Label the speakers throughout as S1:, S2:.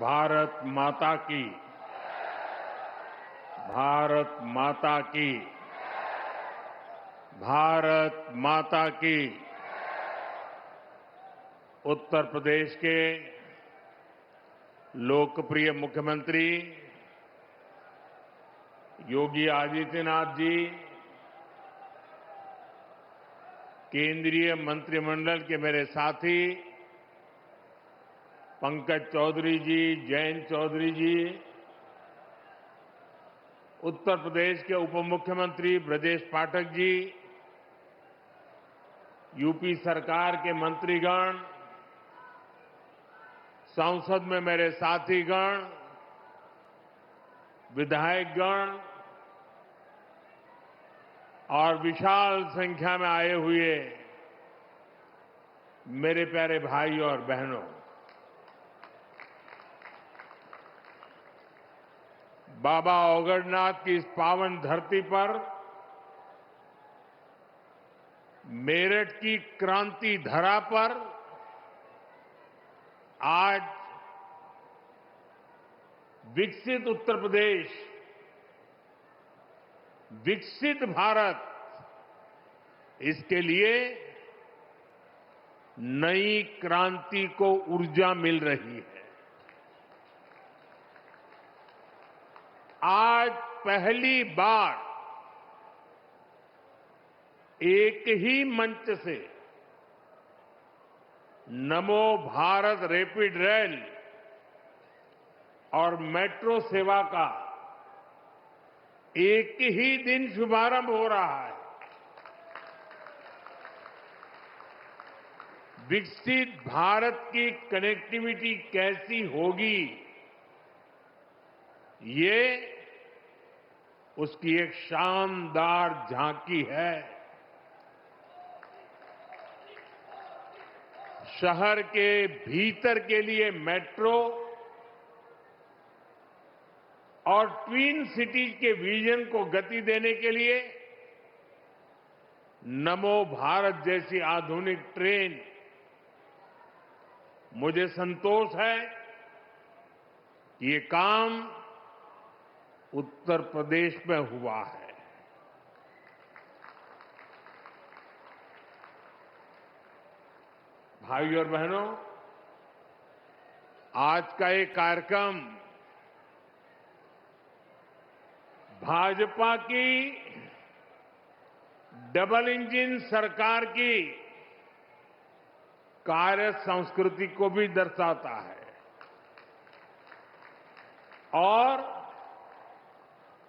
S1: भारत माता की, भारत माता की, भारत माता की। उत्तर प्रदेश के लोकप्रिय मुख्यमंत्री योगी आदित्यनाथ जी, केंद्रीय मंत्रिमंडल के मेरे साथी पंकज चौधरी जी, जयंत चौधरी जी, उत्तर प्रदेश के उप मुख्यमंत्री ब्रजेश पाठक जी, यूपी सरकार के मंत्रीगण, संसद में मेरे साथीगण, विधायकगण और विशाल संख्या में आए हुए मेरे प्यारे भाई और बहनों, बाबा औगड़नाथ की इस पावन धरती पर मेरठ की क्रांति धरा पर आज विकसित उत्तर प्रदेश, विकसित भारत, इसके लिए नई क्रांति को ऊर्जा मिल रही है। आज पहली बार एक ही मंच से नमो भारत रैपिड रेल और मेट्रो सेवा का एक ही दिन शुभारंभ हो रहा है। विकसित भारत की कनेक्टिविटी कैसी होगी, ये उसकी एक शानदार झांकी है। शहर के भीतर के लिए मेट्रो और ट्विन सिटीज के विजन को गति देने के लिए नमो भारत जैसी आधुनिक ट्रेन, मुझे संतोष है कि ये काम उत्तर प्रदेश में हुआ है। भाइयों और बहनों, आज का ये कार्यक्रम भाजपा की डबल इंजन सरकार की कार्य संस्कृति को भी दर्शाता है और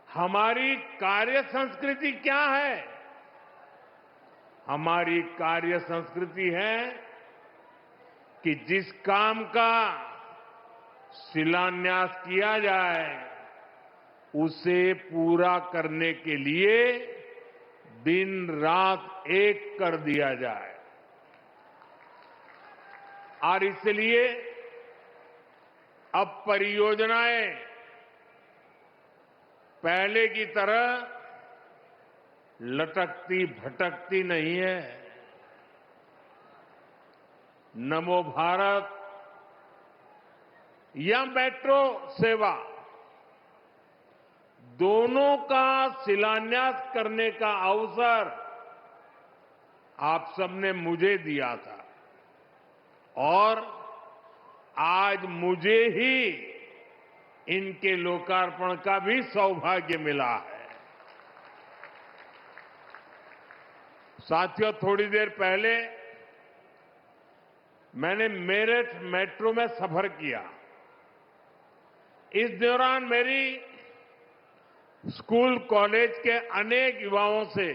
S1: हमारी कार्य संस्कृति क्या है? हमारी कार्य संस्कृति है कि जिस काम का शिलान्यास किया जाए उसे पूरा करने के लिए दिन रात एक कर दिया जाए। और इसलिए अब परियोजनाएं पहले की तरह लटकती भटकती नहीं है। नमो भारत या मेट्रो सेवा, दोनों का शिलान्यास करने का अवसर आप सबने मुझे दिया था और आज मुझे ही इनके लोकार्पण का भी सौभाग्य मिला है। साथियों, थोड़ी देर पहले मैंने मेरठ मेट्रो में सफर किया। इस दौरान मेरी स्कूल कॉलेज के अनेक युवाओं से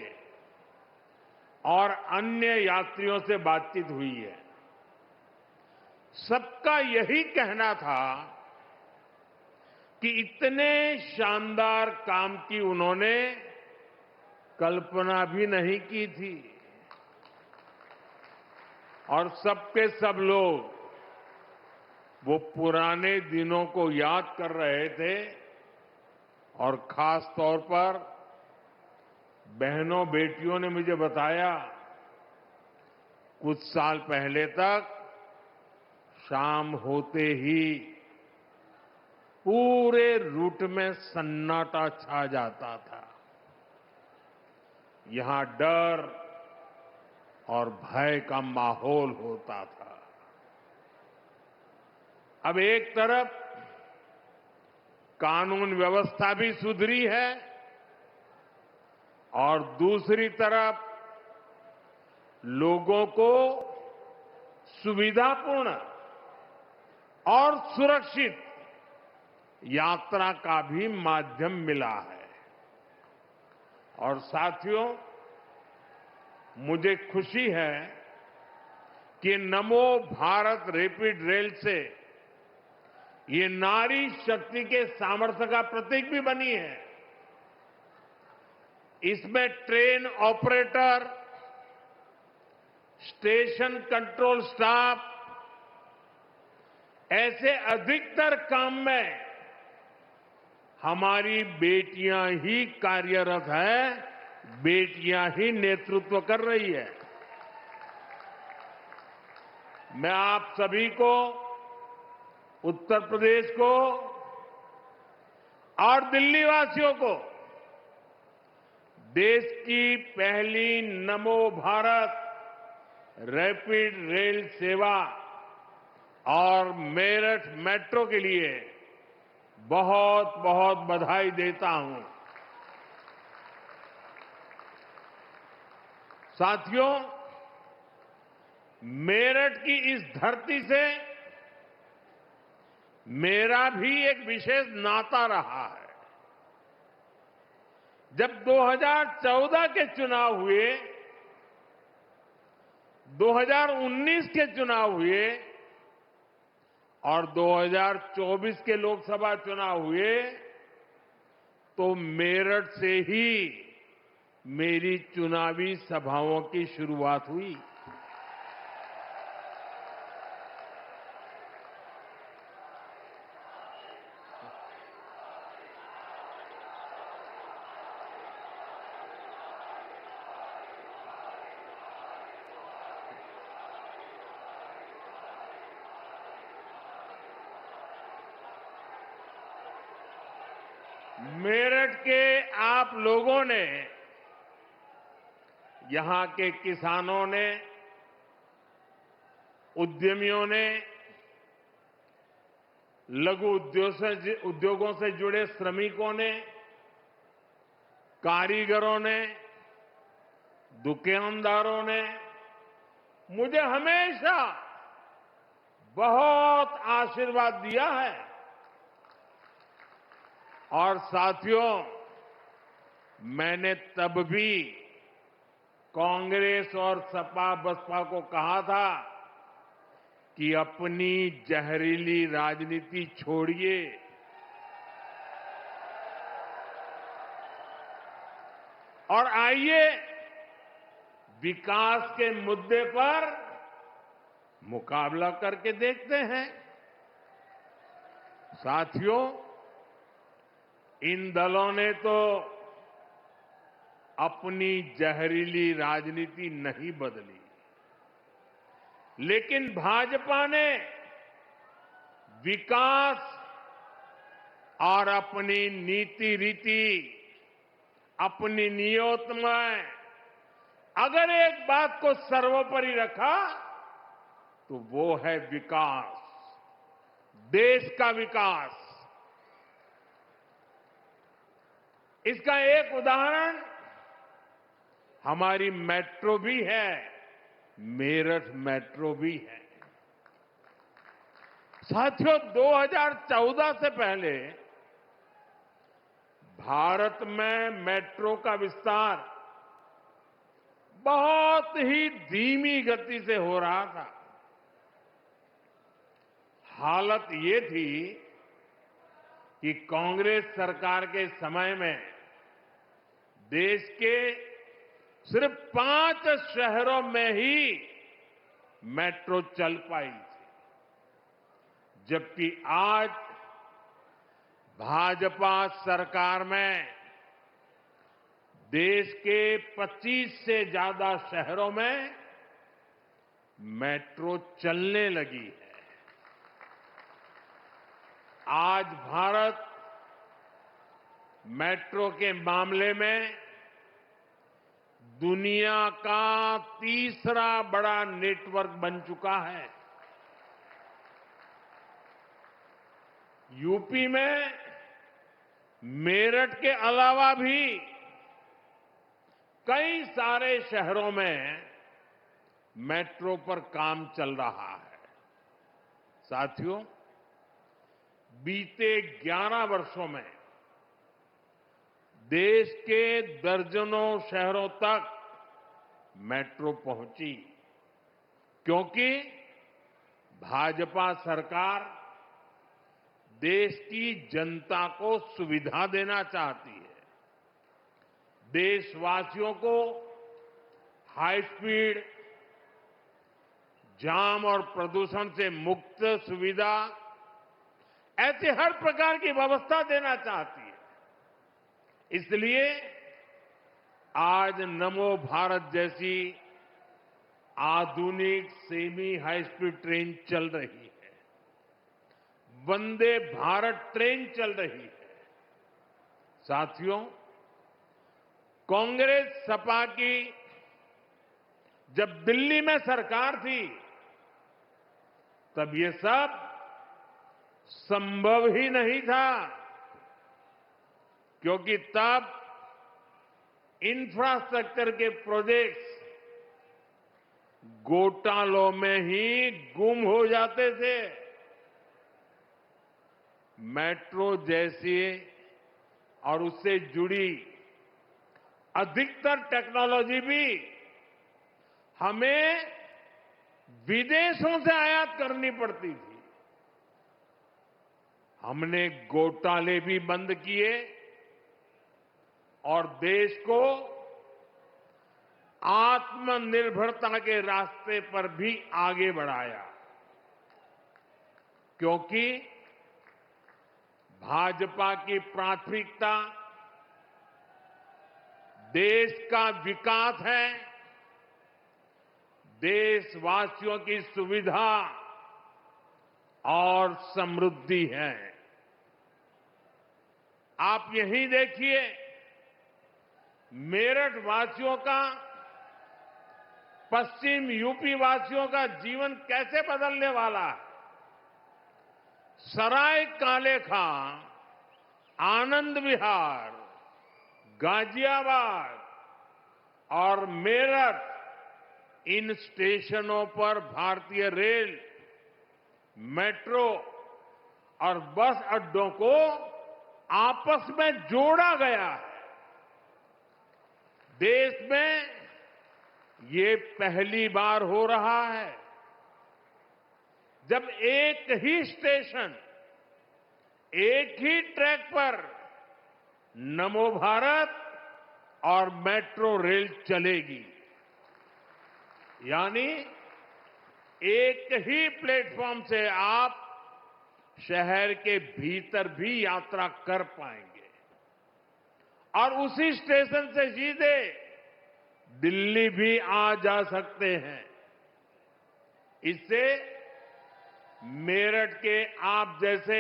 S1: और अन्य यात्रियों से बातचीत हुई है। सबका यही कहना था कि इतने शानदार काम की उन्होंने कल्पना भी नहीं की थी और सबके सब लोग वो पुराने दिनों को याद कर रहे थे और खास तौर पर बहनों बेटियों ने मुझे बताया, कुछ साल पहले तक शाम होते ही पूरे रूट में सन्नाटा छा जाता था। यहां डर और भय का माहौल होता था। अब एक तरफ कानून व्यवस्था भी सुधरी है और दूसरी तरफ लोगों को सुविधापूर्ण और सुरक्षित यात्रा का भी माध्यम मिला है। और साथियों, मुझे खुशी है कि नमो भारत रैपिड रेल से ये नारी शक्ति के सामर्थ्य का प्रतीक भी बनी है। इसमें train operator, station control staff, ऐसे अधिकतर काम में हमारी बेटियां ही कार्यरत है, बेटियां ही नेतृत्व कर रही है। मैं आप सभी को, उत्तर प्रदेश को और दिल्ली वासियों को देश की पहली नमो भारत रैपिड रेल सेवा और मेरठ मेट्रो के लिए बहुत बहुत बधाई देता हूं। साथियों, मेरठ की इस धरती से मेरा भी एक विशेष नाता रहा है। जब 2014 के चुनाव हुए, 2019 के चुनाव हुए और 2024 के लोकसभा चुनाव हुए, तो मेरठ से ही मेरी चुनावी सभाओं की शुरुआत हुई। मेरठ के आप लोगों ने, यहां के किसानों ने, उद्यमियों ने, लघु उद्योगों से जुड़े श्रमिकों ने, कारीगरों ने, दुकानदारों ने मुझे हमेशा बहुत आशीर्वाद दिया है। और साथियों, मैंने तब भी कांग्रेस और सपा बसपा को कहा था कि अपनी जहरीली राजनीति छोड़िए और आइए विकास के मुद्दे पर मुकाबला करके देखते हैं। साथियों, इन दलों ने तो अपनी जहरीली राजनीति नहीं बदली, लेकिन भाजपा ने विकास और अपनी नीति रीति, अपनी नियत में अगर एक बात को सर्वोपरि रखा तो वो है विकास, देश का विकास। इसका एक उदाहरण हमारी मेट्रो भी है, मेरठ मेट्रो भी है। साथियों, 2014 से पहले भारत में मेट्रो का विस्तार बहुत ही धीमी गति से हो रहा था। हालत ये थी कि कांग्रेस सरकार के समय में देश के सिर्फ 5 शहरों में ही मेट्रो चल पाई थी, जबकि आज भाजपा सरकार में देश के 25 से ज्यादा शहरों में मेट्रो चलने लगी है। आज भारत मेट्रो के मामले में दुनिया का तीसरा बड़ा नेटवर्क बन चुका है। यूपी में मेरठ के अलावा भी कई सारे शहरों में मेट्रो पर काम चल रहा है। साथियों, बीते 11 वर्षों में देश के दर्जनों शहरों तक मेट्रो पहुंची, क्योंकि भाजपा सरकार देश की जनता को सुविधा देना चाहती है। देशवासियों को हाई स्पीड, जाम और प्रदूषण से मुक्त सुविधा, ऐसे हर प्रकार की व्यवस्था देना चाहती है। इसलिए आज नमो भारत जैसी आधुनिक सेमी हाई स्पीड ट्रेन चल रही है, वंदे भारत ट्रेन चल रही है। साथियों, कांग्रेस सपा की जब दिल्ली में सरकार थी, तब ये सब संभव ही नहीं था, क्योंकि तब इंफ्रास्ट्रक्चर के प्रोजेक्ट्स घोटालों में ही गुम हो जाते थे। मेट्रो जैसी और उससे जुड़ी अधिकतर टेक्नोलॉजी भी हमें विदेशों से आयात करनी पड़ती थी। हमने घोटाले भी बंद किए और देश को आत्मनिर्भरता के रास्ते पर भी आगे बढ़ाया, क्योंकि भाजपा की प्राथमिकता देश का विकास है, देशवासियों की सुविधा और समृद्धि है। आप यही देखिए, मेरठ वासियों का, पश्चिम यूपी वासियों का जीवन कैसे बदलने वाला है। सराय काले खां, आनंद विहार, गाजियाबाद और मेरठ, इन स्टेशनों पर भारतीय रेल, मेट्रो और बस अड्डों को आपस में जोड़ा गया है। देश में ये पहली बार हो रहा है जब एक ही स्टेशन, एक ही ट्रैक पर नमो भारत और मेट्रो रेल चलेगी। यानी एक ही प्लेटफॉर्म से आप शहर के भीतर भी यात्रा कर पाएंगे और उसी स्टेशन से सीधे दिल्ली भी आ जा सकते हैं। इससे मेरठ के आप जैसे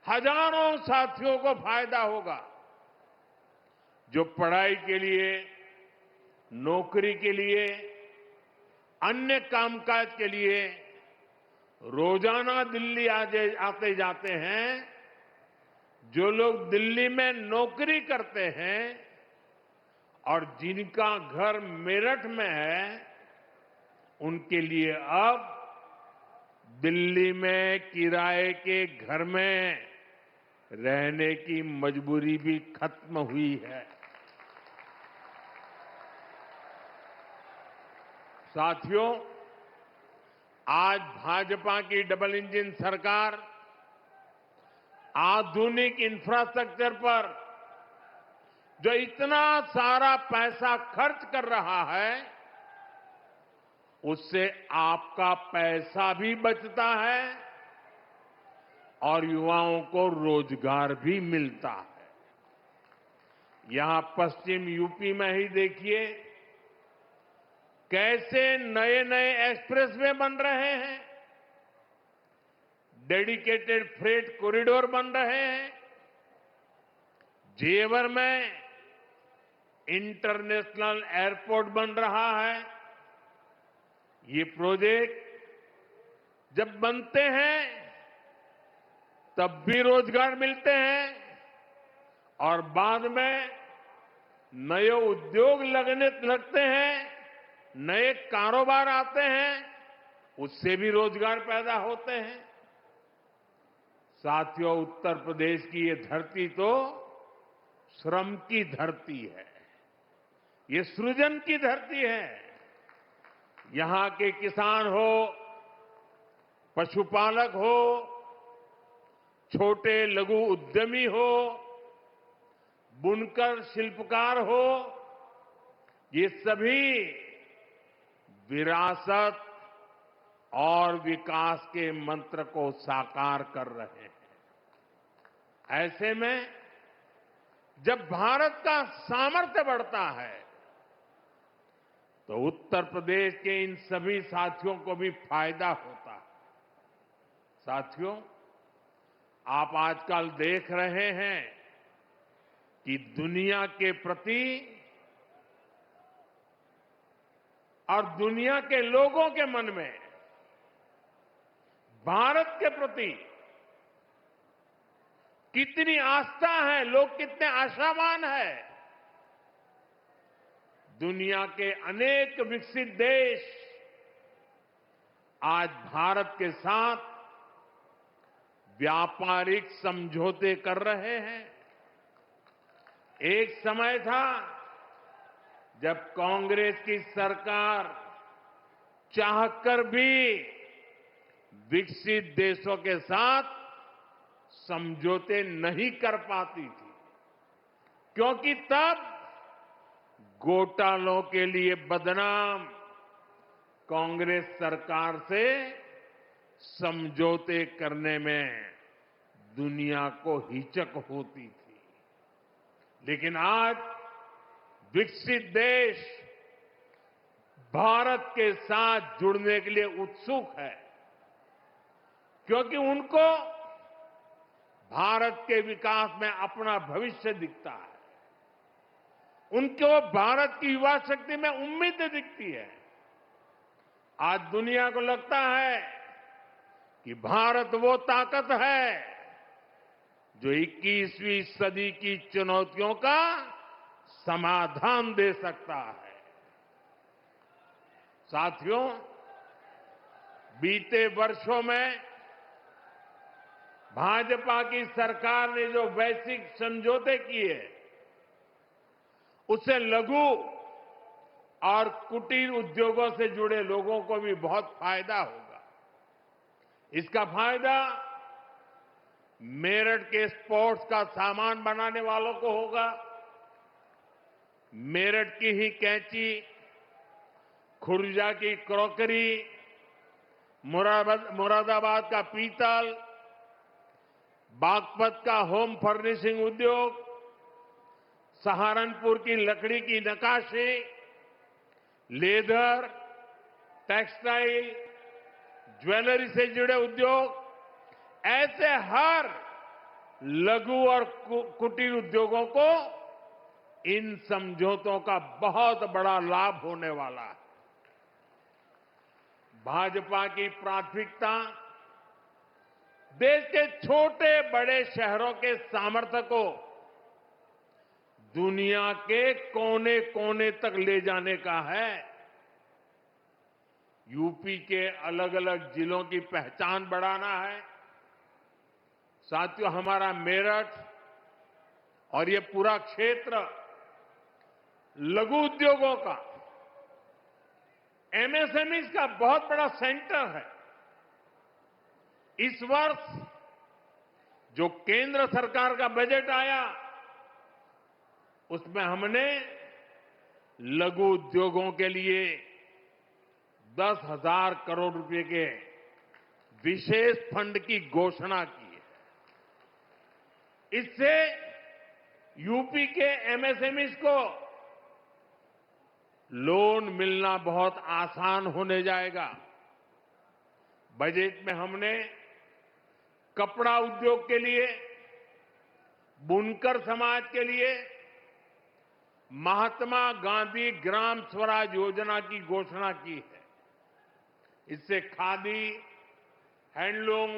S1: हजारों साथियों को फायदा होगा, जो पढ़ाई के लिए, नौकरी के लिए, अन्य कामकाज के लिए रोजाना दिल्ली आते जाते हैं। जो लोग दिल्ली में नौकरी करते हैं और जिनका घर मेरठ में है, उनके लिए अब दिल्ली में किराए के घर में रहने की मजबूरी भी खत्म हुई है। साथियों, आज भाजपा की डबल इंजन सरकार आधुनिक इंफ्रास्ट्रक्चर पर जो इतना सारा पैसा खर्च कर रहा है, उससे आपका पैसा भी बचता है और युवाओं को रोजगार भी मिलता है। यहां पश्चिम यूपी में ही देखिए कैसे नए नए एक्सप्रेसवे बन रहे हैं। डेडिकेटेड फ्रेट कॉरिडोर बन रहे हैं। जेवर में इंटरनेशनल एयरपोर्ट बन रहा है। ये प्रोजेक्ट जब बनते हैं तब भी रोजगार मिलते हैं और बाद में नए उद्योग लगते हैं, नए कारोबार आते हैं, उससे भी रोजगार पैदा होते हैं। साथियों, उत्तर प्रदेश की ये धरती तो श्रम की धरती है, ये सृजन की धरती है। यहां के किसान हो, पशुपालक हो, छोटे लघु उद्यमी हो, बुनकर शिल्पकार हो, ये सभी विरासत और विकास के मंत्र को साकार कर रहे हैं। ऐसे में जब भारत का सामर्थ्य बढ़ता है तो उत्तर प्रदेश के इन सभी साथियों को भी फायदा होता है। साथियों, आप आजकल देख रहे हैं कि दुनिया के प्रति और दुनिया के लोगों के मन में भारत के प्रति कितनी आस्था है, लोग कितने आशावान हैं। दुनिया के अनेक विकसित देश आज भारत के साथ व्यापारिक समझौते कर रहे हैं। एक समय था जब कांग्रेस की सरकार चाहकर भी विकसित देशों के साथ समझौते नहीं कर पाती थी, क्योंकि तब घोटालों के लिए बदनाम कांग्रेस सरकार से समझौते करने में दुनिया को हिचक होती थी। लेकिन आज विकसित देश भारत के साथ जुड़ने के लिए उत्सुक है, क्योंकि उनको भारत के विकास में अपना भविष्य दिखता है। उनको भारत की युवा शक्ति में उम्मीद दिखती है। आज दुनिया को लगता है कि भारत वो ताकत है जो 21वीं सदी की चुनौतियों का समाधान दे सकता है। साथियों, बीते वर्षों में भाजपा की सरकार ने जो वैश्विक समझौते किए, उससे लघु और कुटीर उद्योगों से जुड़े लोगों को भी बहुत फायदा होगा। इसका फायदा मेरठ के स्पोर्ट्स का सामान बनाने वालों को होगा। मेरठ की ही कैंची, खुर्जा की क्रॉकरी, मुरादाबाद का पीतल, बागपत का होम फर्निशिंग उद्योग, सहारनपुर की लकड़ी की नक्काशी, लेदर, टेक्सटाइल, ज्वेलरी से जुड़े उद्योग, ऐसे हर लघु और कुटीर उद्योगों को इन समझौतों का बहुत बड़ा लाभ होने वाला है। भाजपा की प्राथमिकता देश के छोटे बड़े शहरों के सामर्थ्य को दुनिया के कोने कोने तक ले जाने का है। यूपी के अलग अलग जिलों की पहचान बढ़ाना है। साथियों, हमारा मेरठ और ये पूरा क्षेत्र लघु उद्योगों का, एमएसएमई का बहुत बड़ा सेंटर है। इस वर्ष जो केंद्र सरकार का बजट आया, उसमें हमने लघु उद्योगों के लिए 10,000 करोड़ रुपए के विशेष फंड की घोषणा की है। इससे यूपी के एमएसएमई को लोन मिलना बहुत आसान होने जाएगा। बजट में हमने कपड़ा उद्योग के लिए, बुनकर समाज के लिए महात्मा गांधी ग्राम स्वराज योजना की घोषणा की है। इससे खादी, हैंडलूम,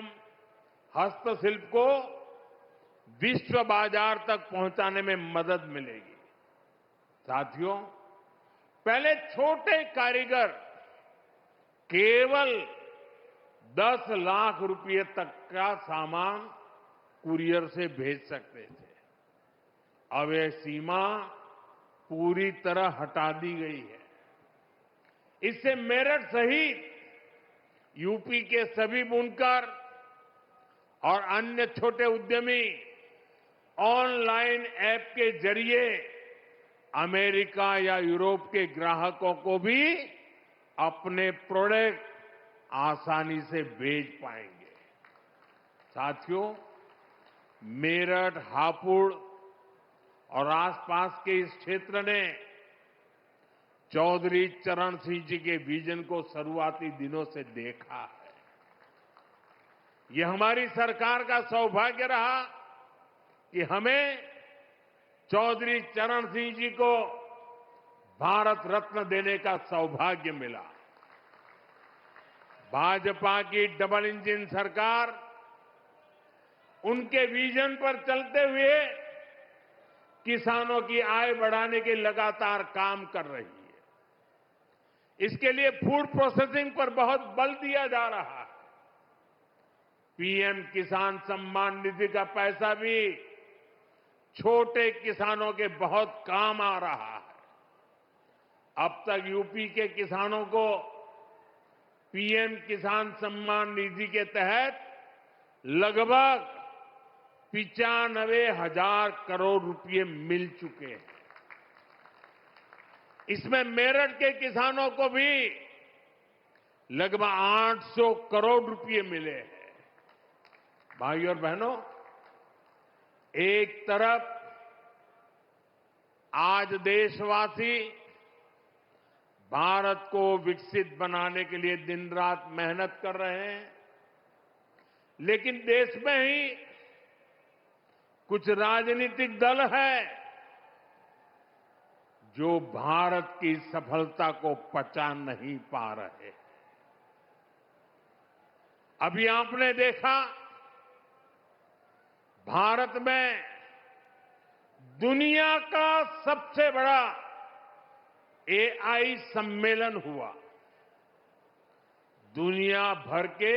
S1: हस्तशिल्प को विश्व बाजार तक पहुंचाने में मदद मिलेगी। साथियों, पहले छोटे कारीगर केवल 10 लाख रुपए तक का सामान कुरियर से भेज सकते थे। अब यह सीमा पूरी तरह हटा दी गई है। इससे मेरठ सहित यूपी के सभी बुनकर और अन्य छोटे उद्यमी ऑनलाइन ऐप के जरिए अमेरिका या यूरोप के ग्राहकों को भी अपने प्रोडक्ट आसानी से बेच पाएंगे। साथियों, मेरठ, हापुड़ और आसपास के इस क्षेत्र ने चौधरी चरण सिंह जी के विजन को शुरुआती दिनों से देखा है। यह हमारी सरकार का सौभाग्य रहा कि हमें चौधरी चरण सिंह जी को भारत रत्न देने का सौभाग्य मिला। भाजपा की डबल इंजन सरकार उनके विजन पर चलते हुए किसानों की आय बढ़ाने के लगातार काम कर रही है। इसके लिए फूड प्रोसेसिंग पर बहुत बल दिया जा रहा है। पीएम किसान सम्मान निधि का पैसा भी छोटे किसानों के बहुत काम आ रहा है। अब तक यूपी के किसानों को पीएम किसान सम्मान निधि के तहत लगभग 95,000 करोड़ रुपए मिल चुके हैं। इसमें मेरठ के किसानों को भी लगभग 800 करोड़ रुपए मिले हैं। भाइयों और बहनों, एक तरफ आज देशवासी भारत को विकसित बनाने के लिए दिन रात मेहनत कर रहे हैं, लेकिन देश में ही कुछ राजनीतिक दल हैं जो भारत की सफलता को पचा नहीं पा रहे। अभी आपने देखा, भारत में दुनिया का सबसे बड़ा एआई सम्मेलन हुआ। दुनिया भर के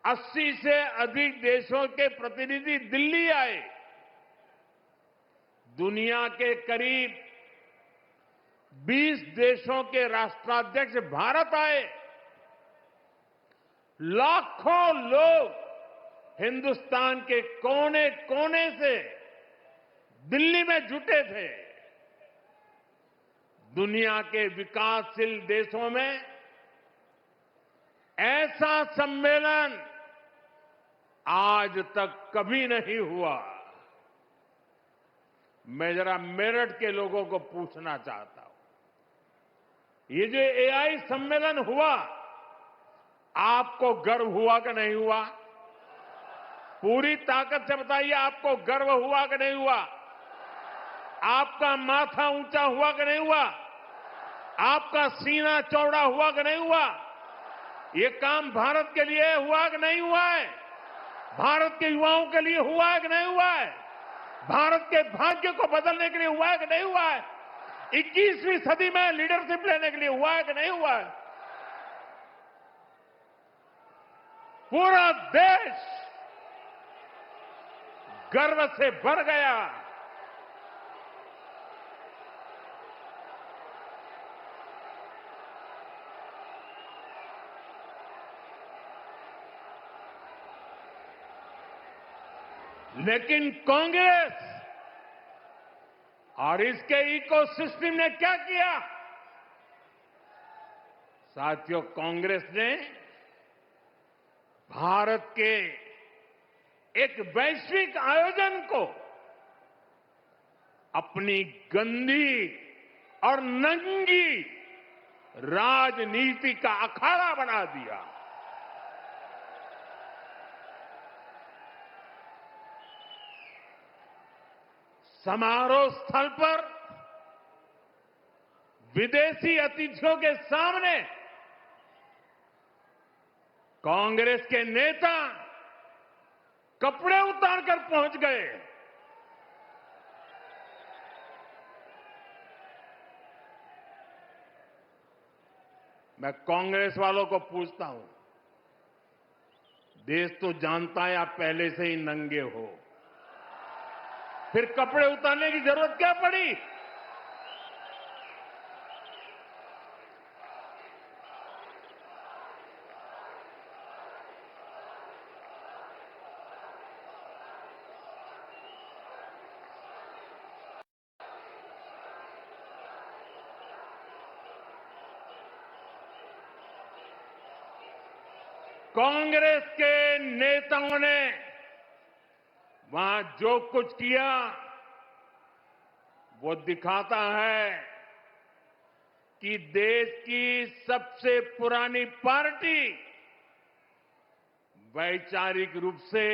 S1: 80 से अधिक देशों के प्रतिनिधि दिल्ली आए। दुनिया के करीब 20 देशों के राष्ट्राध्यक्ष भारत आए। लाखों लोग हिंदुस्तान के कोने कोने से दिल्ली में जुटे थे। दुनिया के विकासशील देशों में ऐसा सम्मेलन आज तक कभी नहीं हुआ। मैं जरा मेरठ के लोगों को पूछना चाहता हूं, ये जो एआई सम्मेलन हुआ, आपको गर्व हुआ कि नहीं हुआ? पूरी ताकत से बताइए, आपको गर्व हुआ कि नहीं हुआ? आपका माथा ऊंचा हुआ कि नहीं हुआ? आपका सीना चौड़ा हुआ कि नहीं हुआ? ये काम भारत के लिए हुआ कि नहीं हुआ है? भारत के युवाओं के लिए हुआ है कि नहीं हुआ है? भारत के भाग्य को बदलने के लिए हुआ है कि नहीं हुआ है? 21वीं सदी में लीडरशिप लेने के लिए हुआ है कि नहीं हुआ है? पूरा देश गर्व से भर गया। लेकिन कांग्रेस और इसके इकोसिस्टम ने क्या किया? साथियों, कांग्रेस ने भारत के एक वैश्विक आयोजन को अपनी गंदी और नंगी राजनीति का अखाड़ा बना दिया। समारोह स्थल पर विदेशी अतिथियों के सामने कांग्रेस के नेता कपड़े उतारकर पहुंच गए। मैं कांग्रेस वालों को पूछता हूं, देश तो जानता है आप पहले से ही नंगे हो, फिर कपड़े उतारने की जरूरत क्या पड़ी? कांग्रेस के नेताओं ने वहां जो कुछ किया वो दिखाता है कि देश की सबसे पुरानी पार्टी वैचारिक रूप से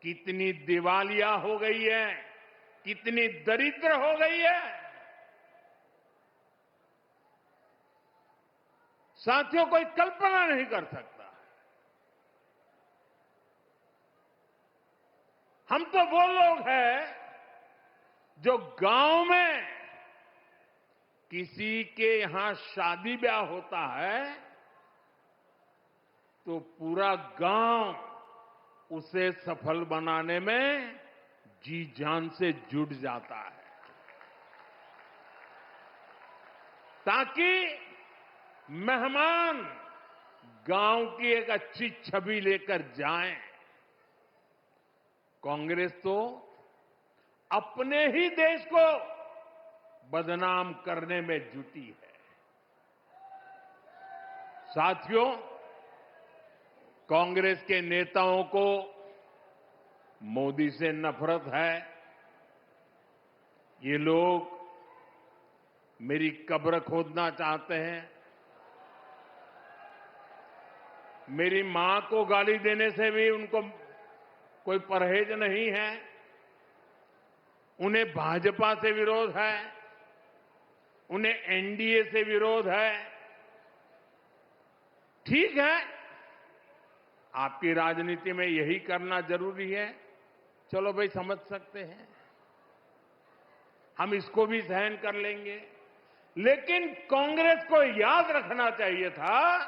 S1: कितनी दिवालिया हो गई है, कितनी दरिद्र हो गई है। साथियों, कोई कल्पना नहीं कर सकता। हम तो वो लोग हैं जो गांव में किसी के यहां शादी ब्याह होता है तो पूरा गांव उसे सफल बनाने में जी जान से जुट जाता है, ताकि मेहमान गांव की एक अच्छी छवि लेकर जाएं। कांग्रेस तो अपने ही देश को बदनाम करने में जुटी है। साथियों, कांग्रेस के नेताओं को मोदी से नफरत है। ये लोग मेरी कब्र खोदना चाहते हैं। मेरी मां को गाली देने से भी उनको कोई परहेज नहीं है। उन्हें भाजपा से विरोध है, उन्हें एनडीए से विरोध है। ठीक है, आपकी राजनीति में यही करना जरूरी है, चलो भाई समझ सकते हैं, हम इसको भी सहन कर लेंगे। लेकिन कांग्रेस को याद रखना चाहिए था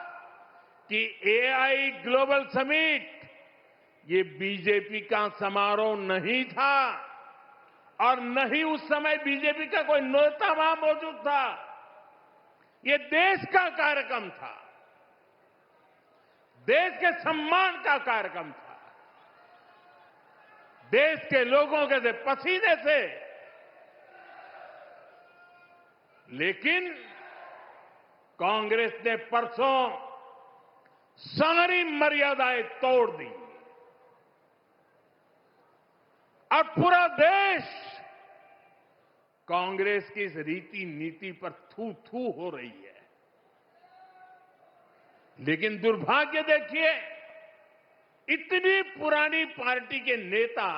S1: कि एआई ग्लोबल समिट ये बीजेपी का समारोह नहीं था और न ही उस समय बीजेपी का कोई नेता वहां मौजूद था। ये देश का कार्यक्रम था, देश के सम्मान का कार्यक्रम था, देश के लोगों के पसीने से। लेकिन कांग्रेस ने परसों सारी मर्यादाएं तोड़ दी और पूरा देश कांग्रेस की इस रीति नीति पर थू थू हो रही है। लेकिन दुर्भाग्य देखिए, इतनी पुरानी पार्टी के नेता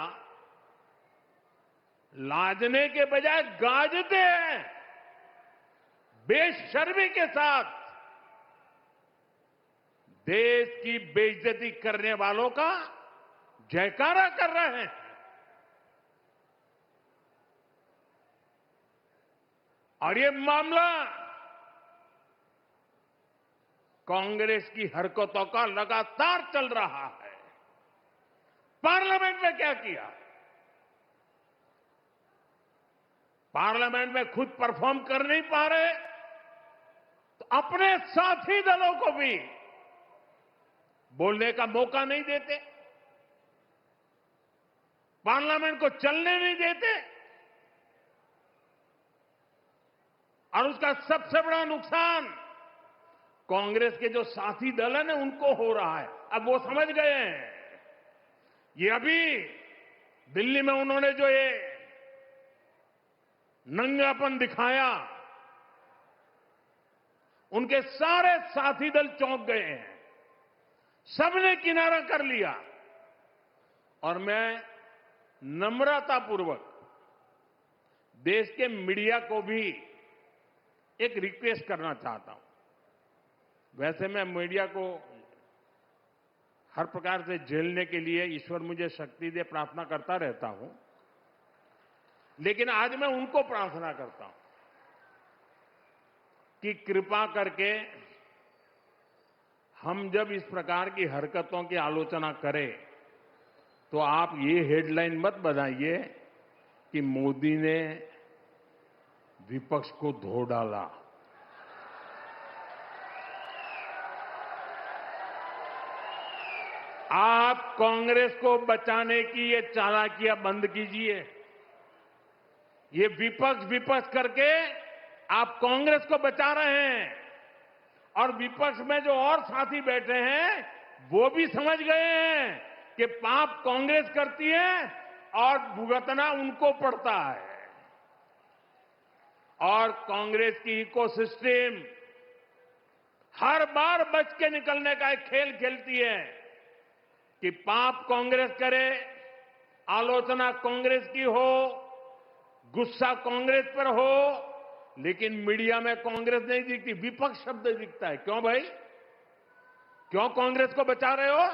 S1: लाजने के बजाय गाजते हैं, बेशर्मी के साथ देश की बेइज्जती करने वालों का जयकारा कर रहे हैं। और ये मामला कांग्रेस की हरकतों का लगातार चल रहा है। पार्लियामेंट में क्या किया? पार्लियामेंट में खुद परफॉर्म कर नहीं पा रहे तो अपने साथी दलों को भी बोलने का मौका नहीं देते, पार्लियामेंट को चलने नहीं देते। और उसका सबसे बड़ा नुकसान कांग्रेस के जो साथी दल है ना, उनको हो रहा है। अब वो समझ गए हैं। ये अभी दिल्ली में उन्होंने जो ये नंगापन दिखाया, उनके सारे साथी दल चौंक गए हैं, सबने किनारा कर लिया। और मैं नम्रतापूर्वक देश के मीडिया को भी एक रिक्वेस्ट करना चाहता हूं। वैसे मैं मीडिया को हर प्रकार से झेलने के लिए ईश्वर मुझे शक्ति दे प्रार्थना करता रहता हूं, लेकिन आज मैं उनको प्रार्थना करता हूं कि कृपा करके हम जब इस प्रकार की हरकतों की आलोचना करें तो आप ये हेडलाइन मत बनाइए कि मोदी ने विपक्ष को धो डाला। आप कांग्रेस को बचाने की ये चालाकियां बंद कीजिए। ये विपक्ष विपक्ष करके आप कांग्रेस को बचा रहे हैं और विपक्ष में जो और साथी बैठे हैं वो भी समझ गए हैं कि पाप कांग्रेस करती है और भुगतना उनको पड़ता है। और कांग्रेस की इकोसिस्टम हर बार बच के निकलने का एक खेल खेलती है कि पाप कांग्रेस करे, आलोचना कांग्रेस की हो, गुस्सा कांग्रेस पर हो, लेकिन मीडिया में कांग्रेस नहीं दिखती, विपक्ष शब्द दिखता है। क्यों भाई? क्यों कांग्रेस को बचा रहे हो?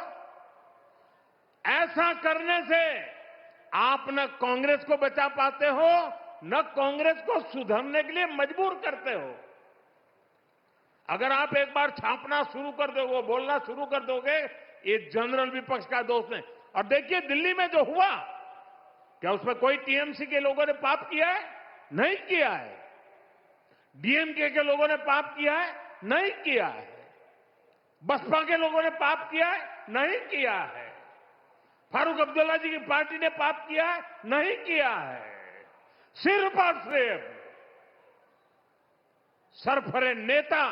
S1: ऐसा करने से आप न कांग्रेस को बचा पाते हो, न कांग्रेस को सुधरने के लिए मजबूर करते हो। अगर आप एक बार छापना शुरू कर दोगे, बोलना शुरू कर दोगे, ये जनरल विपक्ष का दोष है। और देखिए दिल्ली में जो हुआ, क्या उसमें कोई टीएमसी के लोगों ने पाप किया है? नहीं किया है। डीएमके के लोगों ने पाप किया है? नहीं किया है। बसपा के लोगों ने पाप किया है? नहीं किया है। फारूक अब्दुल्ला जी की पार्टी ने पाप किया है? नहीं किया है। सिर्फ और सिर्फ सरफरे नेता,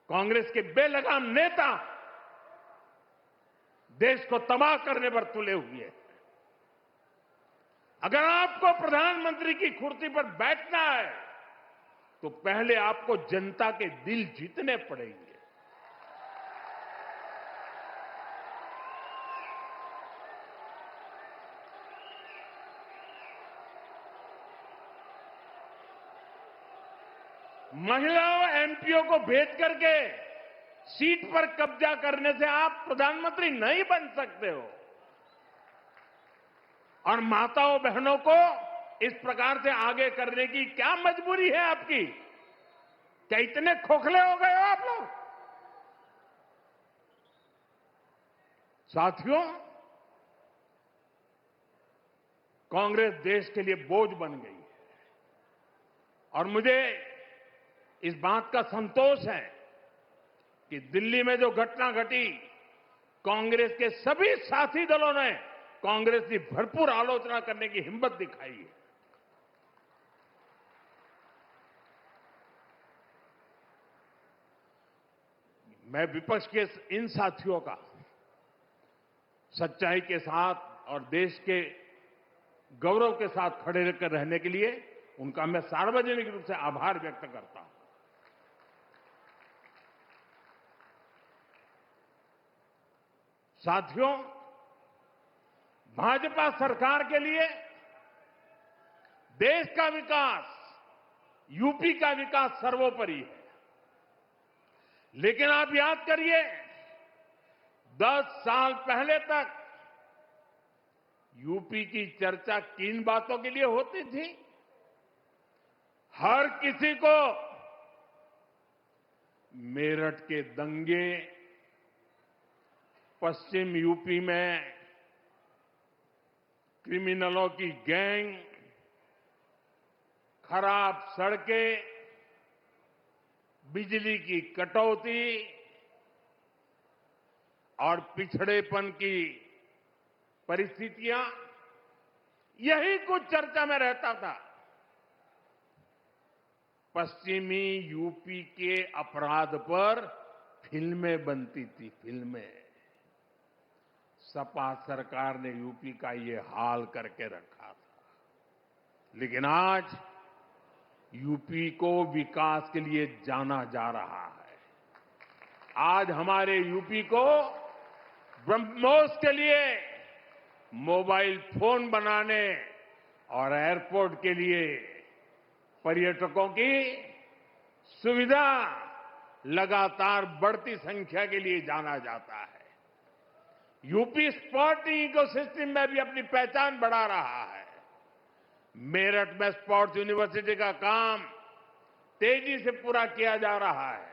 S1: कांग्रेस के बेलगाम नेता देश को तबाह करने पर तुले हुए हैं। अगर आपको प्रधानमंत्री की कुर्सी पर बैठना है तो पहले आपको जनता के दिल जीतने पड़ेंगे। महिलाओं एमपीओ को भेज करके सीट पर कब्जा करने से आप प्रधानमंत्री नहीं बन सकते हो। और माताओं बहनों को इस प्रकार से आगे करने की क्या मजबूरी है आपकी? क्या इतने खोखले हो गए हो आप लोग? साथियों, कांग्रेस देश के लिए बोझ बन गई है और मुझे इस बात का संतोष है कि दिल्ली में जो घटना घटी, कांग्रेस के सभी साथी दलों ने कांग्रेस की भरपूर आलोचना करने की हिम्मत दिखाई है। मैं विपक्ष के इन साथियों का सच्चाई के साथ और देश के गौरव के साथ खड़े रहकर रहने के लिए उनका मैं सार्वजनिक रूप से आभार व्यक्त करता हूं। साथियों, भाजपा सरकार के लिए देश का विकास, यूपी का विकास सर्वोपरि है। लेकिन आप याद करिए, 10 साल पहले तक यूपी की चर्चा किन बातों के लिए होती थी? हर किसी को मेरठ के दंगे, पश्चिम यूपी में क्रिमिनलों की गैंग, खराब सड़कें, बिजली की कटौती और पिछड़ेपन की परिस्थितियां, यही कुछ चर्चा में रहता था। पश्चिमी यूपी के अपराध पर फिल्में बनती थी, फिल्में। सपा सरकार ने यूपी का ये हाल करके रखा था। लेकिन आज यूपी को विकास के लिए जाना जा रहा है। आज हमारे यूपी को ब्रह्मोस के लिए मोबाइल फोन बनाने, और एयरपोर्ट के लिए पर्यटकों की सुविधा लगातार बढ़ती संख्या के लिए जाना जाता है। यूपी स्पोर्टिंग इकोसिस्टम में भी अपनी पहचान बढ़ा रहा है। मेरठ में स्पोर्ट्स यूनिवर्सिटी का काम तेजी से पूरा किया जा रहा है।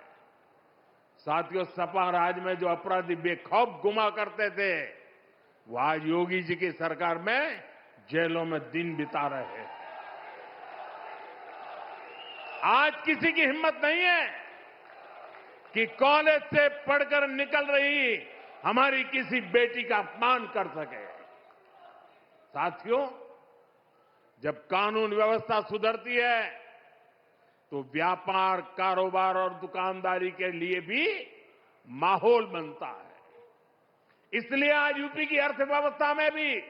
S1: साथियों, सपा राज में जो अपराधी बेखौफ घुमा करते थे, वो आज योगी जी की सरकार में जेलों में दिन बिता रहे हैं। आज किसी की हिम्मत नहीं है कि कॉलेज से पढ़कर निकल रही हमारी किसी बेटी का अपमान कर सके। साथियों, जब कानून व्यवस्था सुधरती है तो व्यापार, कारोबार और दुकानदारी के लिए भी माहौल बनता है। इसलिए आज यूपी की अर्थव्यवस्था में भी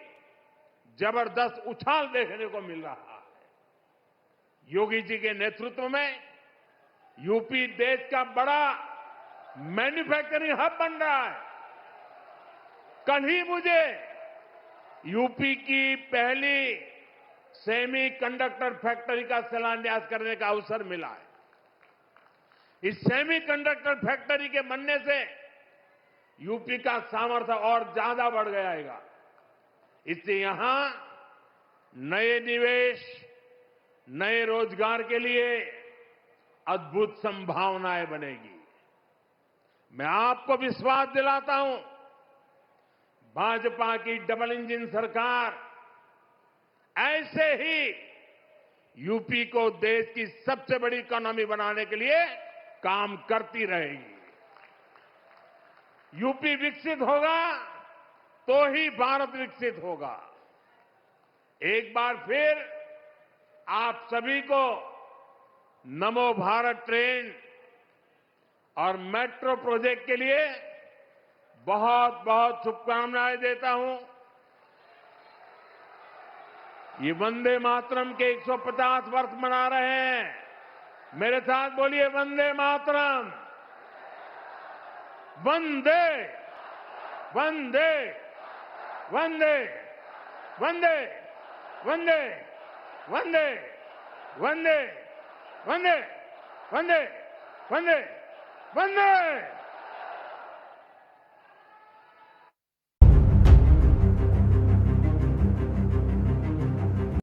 S1: जबरदस्त उछाल देखने को मिल रहा है। योगी जी के नेतृत्व में यूपी देश का बड़ा मैन्युफैक्चरिंग हब बन रहा है। कल ही मुझे यूपी की पहली सेमी कंडक्टर फैक्ट्री का शिलान्यास करने का अवसर मिला है। इस सेमी कंडक्टर फैक्ट्री के बनने से यूपी का सामर्थ्य और ज्यादा बढ़ जाएगा। इससे यहां नए निवेश, नए रोजगार के लिए अद्भुत संभावनाएं बनेगी। मैं आपको विश्वास दिलाता हूं, भाजपा की डबल इंजन सरकार ऐसे ही यूपी को देश की सबसे बड़ी इकोनॉमी बनाने के लिए काम करती रहेगी। यूपी विकसित होगा तो ही भारत विकसित होगा। एक बार फिर आप सभी को नमो भारत ट्रेन और मेट्रो प्रोजेक्ट के लिए बहुत बहुत शुभकामनाएं देता हूं। ये वंदे मातरम के 150 वर्ष मना रहे हैं। मेरे साथ बोलिए, वंदे मातरम, वंदे वंदे वंदे वंदे वंदे वंदे वंदे वंदे वंदे वंदे वंदे